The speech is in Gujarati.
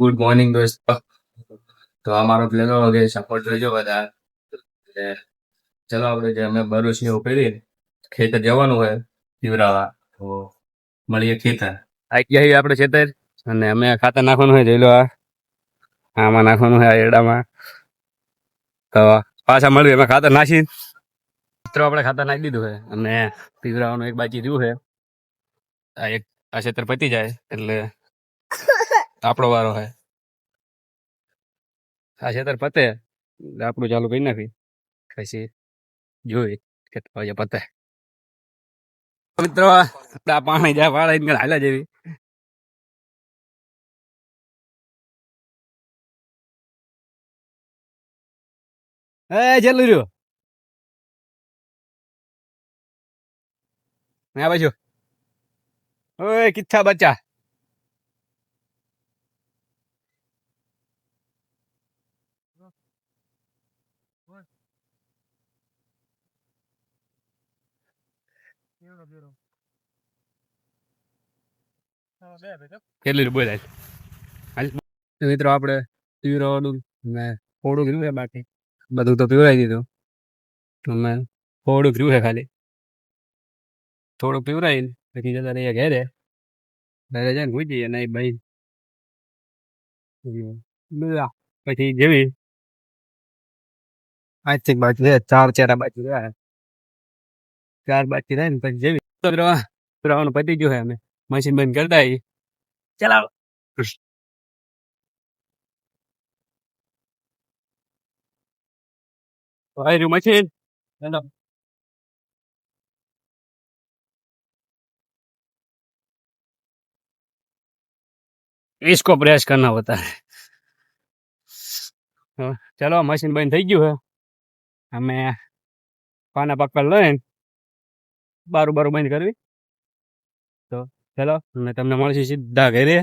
ગુડ મોર્નિંગ દોસ્તો. તો અમારો પ્લાન કે સપોર્ટ જોઈજો બધા. એટલે ચલો આપણે જે અમે ભરૂચ ને એવું કરી ખેતર જવાનું હોય પીવરાવા, તો મળીએ ખેતર. આવી ગયા છીએ આપણે ખેતર, અને અમે ખાતર નાખવાનું હોય જોઈ લો. આમાં નાખવાનું હોય, આ એડામાં. તો પાછા મળીએ અમે ખાતર નાખી. મિત્રો આપણે ખાતર નાખી દીધું છે અને પીવરાવાનું એક બાકી રહ્યું છે. આ ખેતર પતી જાય એટલે આપણો વારો હોય. આ ખેતર પતે એટલે આપણું ચાલુ કરી નાખી, પછી જોઈ કેટલા વાગે પતે. મિત્રો આપડા પાણી જાય વાળા હાલા જેવી. એ ચાલુ રહ્યો આ બાજુ. ઓય કિચ્છા બચ્ચા. કેટલી બોલાય મિત્રો આપણે પીવરાવાનું ને થોડું રહ્યું છે બાકી, બધું તો પીવરાઈ દીધું. અમે થોડુંક રહ્યું છે ખાલી, થોડુંક પીવરાઈને પછી જતા રહીએ ઘેરે. ઘરે જઈને ભૂઈ જઈએ નહીં ભાઈ. પછી જેવી આજથી બાકી છે, ચાર ચેરા બાકી રહ્યા. ચાર બાકી થાય ને પછી જેવી પીવરાવાનું પતી ગયું છે. અમે મશીન બંધ કરતા ચલાવો. રહ્યું મશીન. चलो इसको प्रेस करना होता है. चलो मशीन बंद થઈ ગયું છે. અમે પાના પકડ લઈને બારું બંધ કરવી. તો ચલો તમને મળશે સીધા ઘરે.